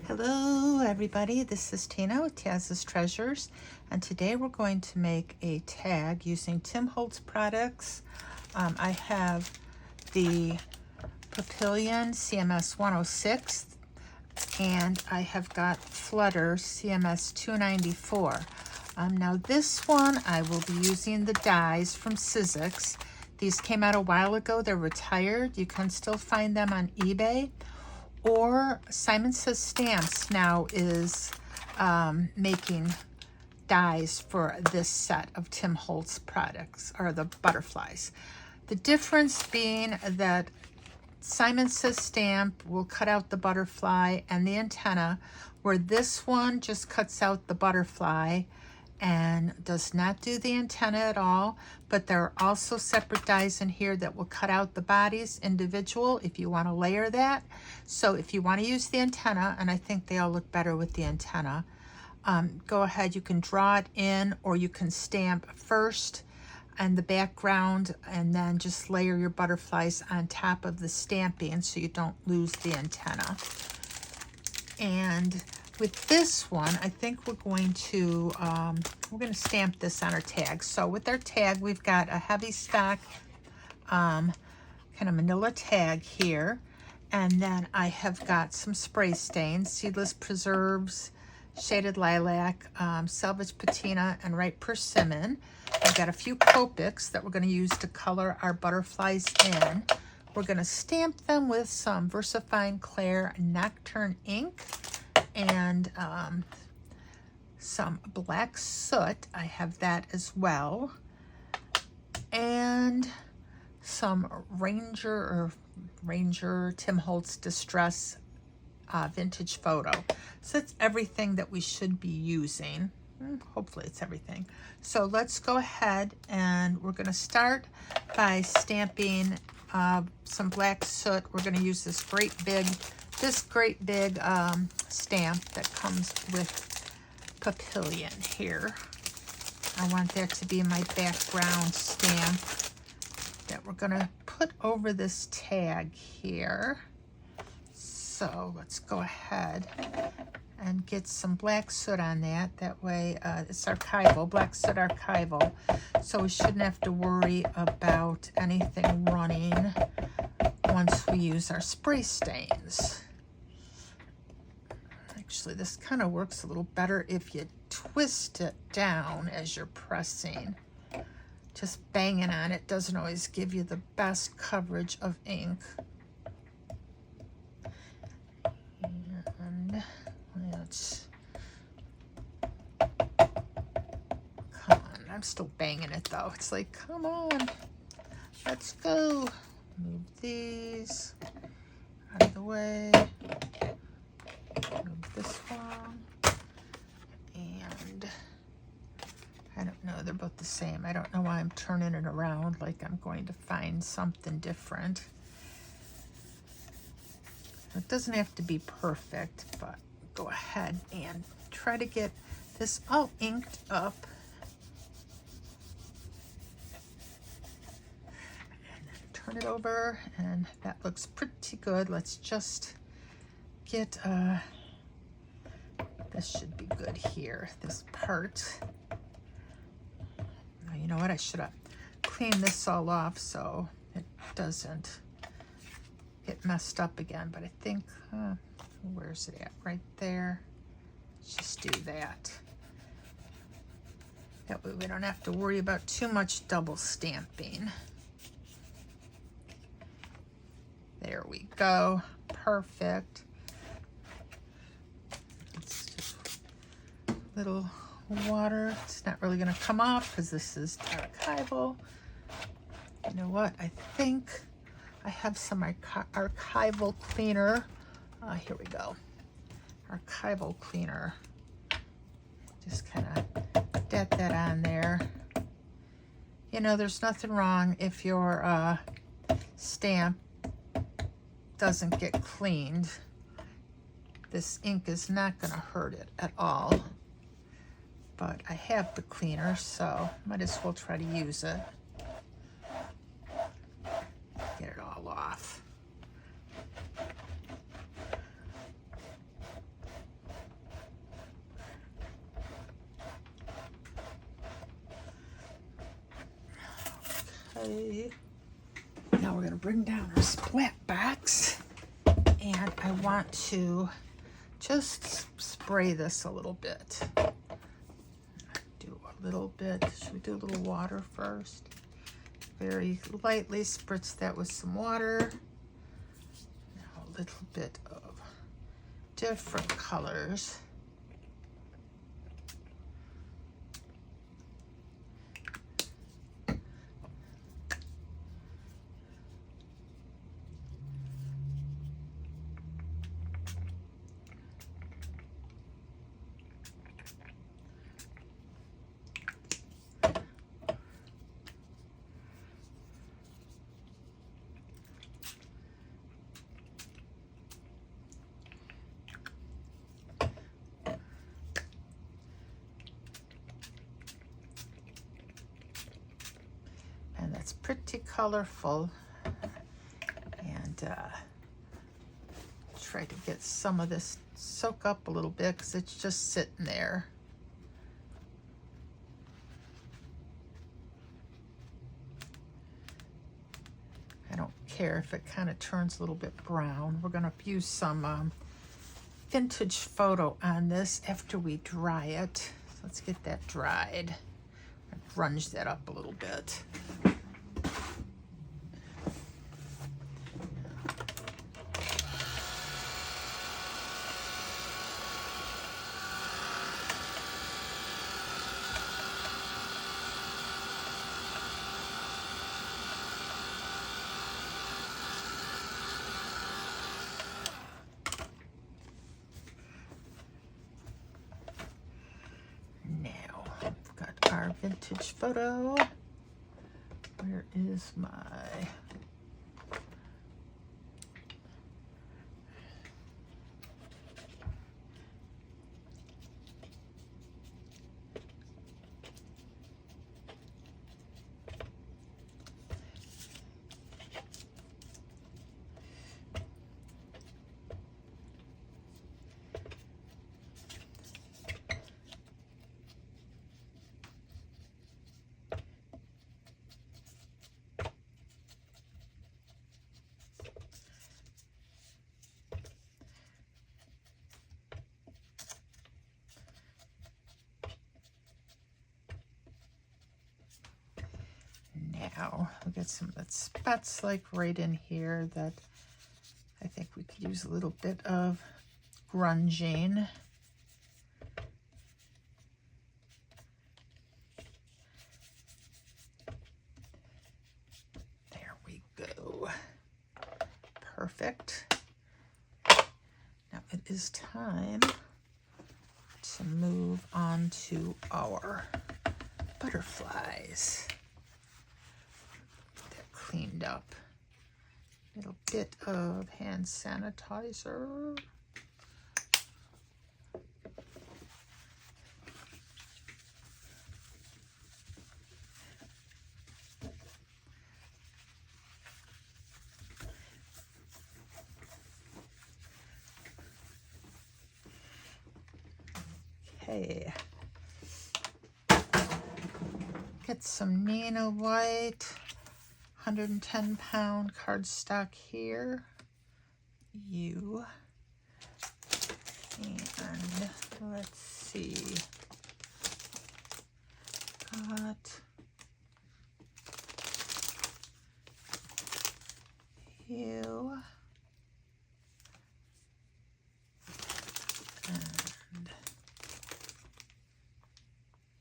Hello everybody, this is Tina with Taz's Treasures, and today we're going to make a tag using Tim Holtz products. I have the Papillion CMS 106 and I have got Flutter CMS 294. Now this one I will be using the dies from Sizzix. These came out a while ago, they're retired. You can still find them on eBay. Or Simon Says Stamps now is making dies for this set of Tim Holtz products, or the butterflies. The difference being that Simon Says Stamp will cut out the butterfly and the antenna, where this one just cuts out the butterfly and does not do the antenna at all. But there are also separate dies in here that will cut out the bodies individual if you want to layer that. So if you want to use the antenna, and I think they all look better with the antenna, go ahead, you can draw it in, or you can stamp first and the background and then just layer your butterflies on top of the stamping so you don't lose the antenna. And with this one, I think we're going to stamp this on our tag. So with our tag, we've got a heavy stock kind of manila tag here. And then I have got some spray stains, Seedless Preserves, Shaded Lilac, Salvage Patina, and Ripe Persimmon. I've got a few Copics that we're going to use to color our butterflies in. We're going to stamp them with some VersaFine Clair Nocturne ink and some black soot. I have that as well. And some Ranger Tim Holtz Distress vintage photo. So that's everything that we should be using. Hopefully it's everything. So let's go ahead and we're going to start by stamping some black soot. We're going to use this great big stamp that comes with Papillion here. I want that to be my background stamp that we're going to put over this tag here. So let's go ahead and get some black soot on that. That way it's archival, black soot archival. So we shouldn't have to worry about anything running once we use our spray stains. Actually, this kind of works a little better if you twist it down as you're pressing. Just banging on it doesn't always give you the best coverage of ink. And let's, come on, I'm still banging it though. It's like, come on, let's go. Move these out of the way. Move this one. And I don't know, they're both the same. I don't know why I'm turning it around like I'm going to find something different. It doesn't have to be perfect, but go ahead and try to get this all inked up. And then turn it over, and that looks pretty good. Let's just get, this should be good here, this part. You know what, I should have cleaned this all off so it doesn't get messed up again, but I think, where's it at? Right there. Let's just do that. That way we don't have to worry about too much double stamping. There we go. Perfect. It's just a little water. It's not really going to come off because this is archival. You know what? I think I have some archival cleaner. Here we go. Archival cleaner. Just kind of dab that on there. You know, there's nothing wrong if your stamp doesn't get cleaned. This ink is not going to hurt it at all. But I have the cleaner, so might as well try to use it. Get it all off. Okay. Now we're going to bring down our splat box, and I want to just spray this a little bit. Do a little bit. Should we do a little water first? Very lightly spritz that with some water. Now a little bit of different colors. And that's pretty colorful. And try to get some of this soak up a little bit because it's just sitting there. I don't care if it kind of turns a little bit brown. We're going to use some vintage photo on this after we dry it. So let's get that dried. Grunge that up a little bit. Our vintage photo. Where is my now we got some that spots like right in here that I think we could use a little bit of grunging. There we go. Perfect. Now it is time to move on to our butterflies. Cleaned up. A little bit of hand sanitizer. Okay. Get some Nina White. 110-pound cardstock here. And let's see. Got you. And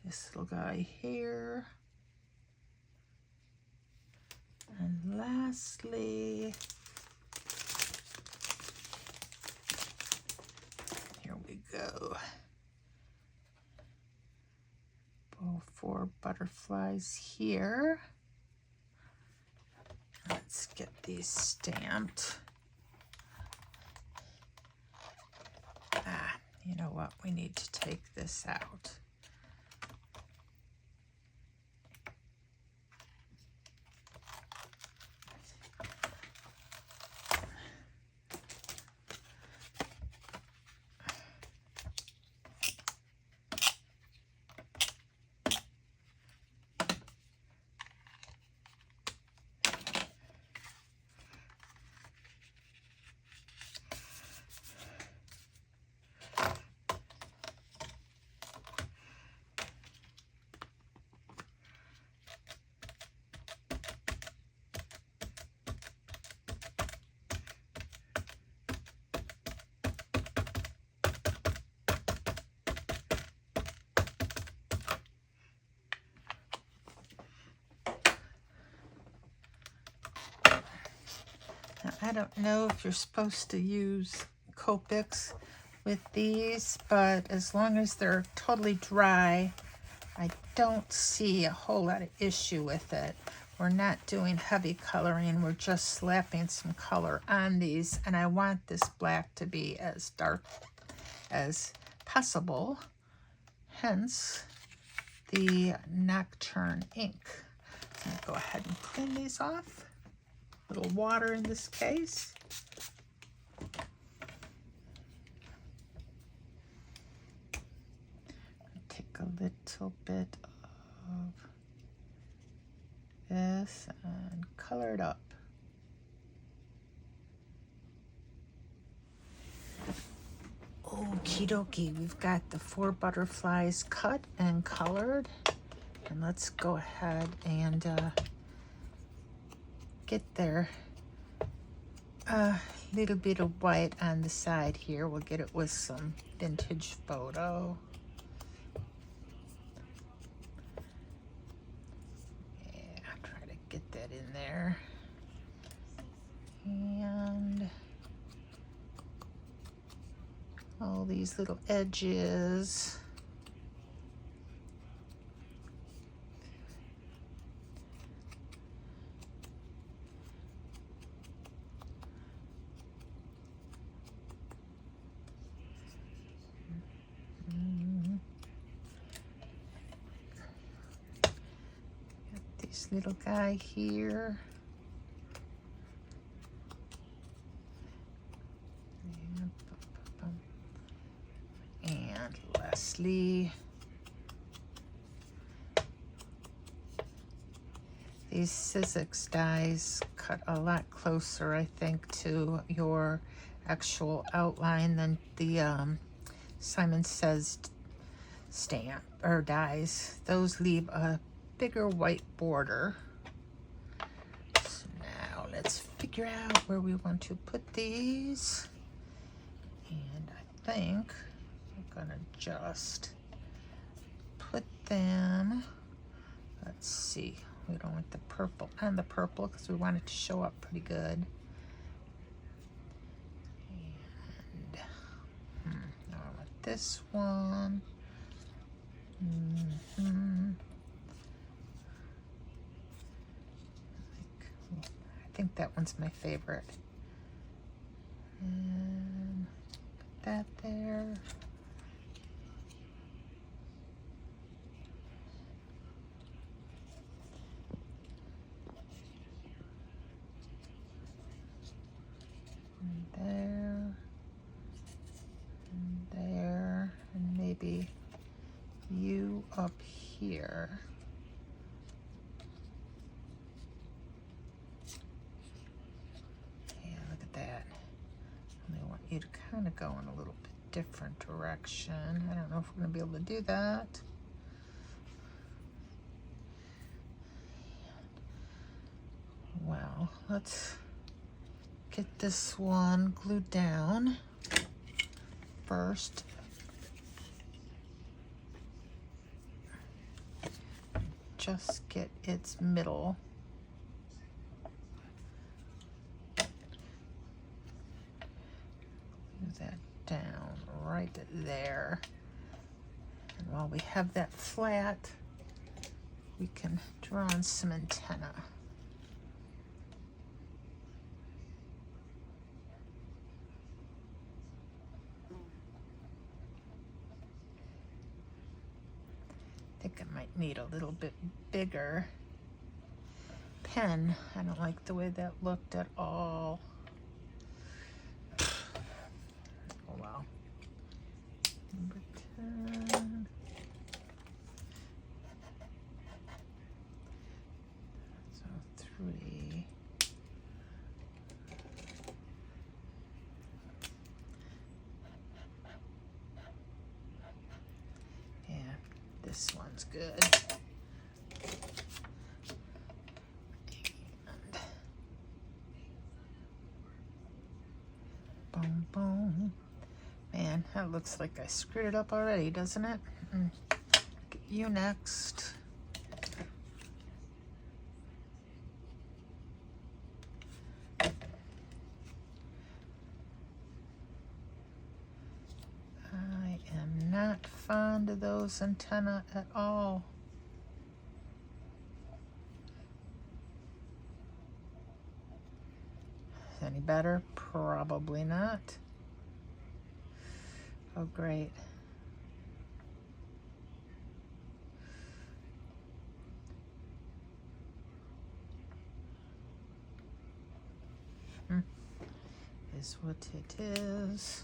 this little guy here. And lastly, here we go. 4 butterflies here. Let's get these stamped. You know what? We need to take this out. I don't know if you're supposed to use Copics with these, but as long as they're totally dry, I don't see a whole lot of issue with it. We're not doing heavy coloring, we're just slapping some color on these, and I want this black to be as dark as possible, hence the Nocturne ink. So I'm going to go ahead and clean these off. A little water in this case. Take a little bit of this and color it up. Okie dokie, we've got the 4 butterflies cut and colored. And let's go ahead and get there. A little bit of white on the side here. We'll get it with some vintage photo. Yeah, try to get that in there. And all these little edges. This little guy here. And Leslie. These Sizzix dies cut a lot closer, I think, to your actual outline than the Simon Says stamp or dies. Those leave a bigger white border. So now let's figure out where we want to put these. And I think I'm gonna just put them, let's see, we don't want the purple and the purple because we want it to show up pretty good. And I want this one. I think that one's my favorite. And put that there. And there. And there. And maybe you up here. You to kind of go in a little bit different direction. I don't know if we're going to be able to do that. Well, let's get this one glued down first. Just get its middle. That down right there. And while we have that flat, we can draw on some antenna. I think I might need a little bit bigger pen. I don't like the way that looked at all. Number 10. So 3. Yeah, this one's good. And boom, boom. Man, that looks like I screwed it up already, doesn't it? Get you next. fond of those antennae at all. Any better? Probably not. Oh, great. Is what it is.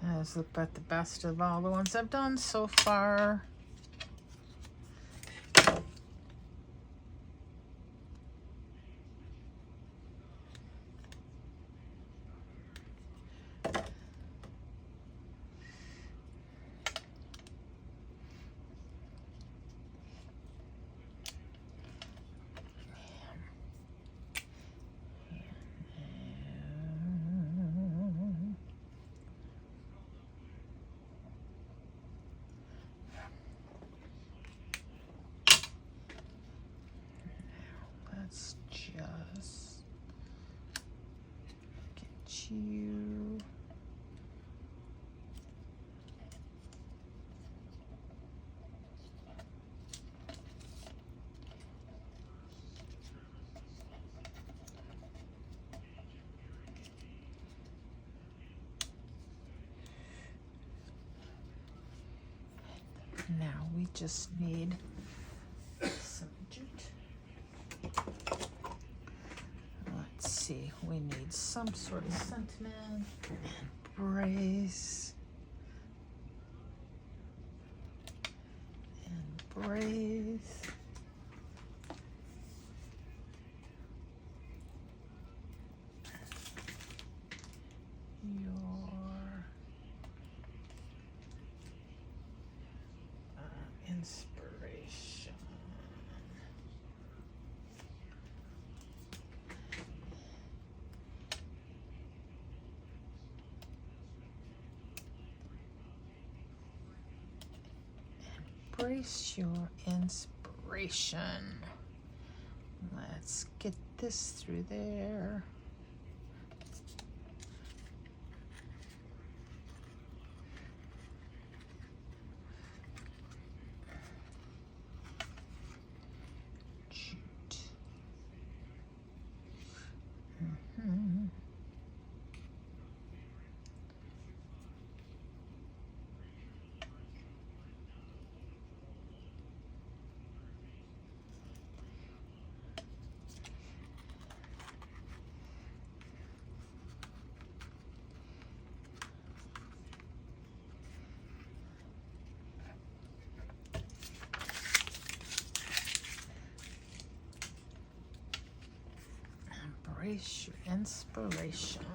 And let's look at the best of all the ones I've done so far. Let's just get you. Now we just need some jute. Let's see, we need some sort of sentiment, embrace, embrace. Inspiration. Embrace your inspiration. Let's get this through there. Embrace your inspiration.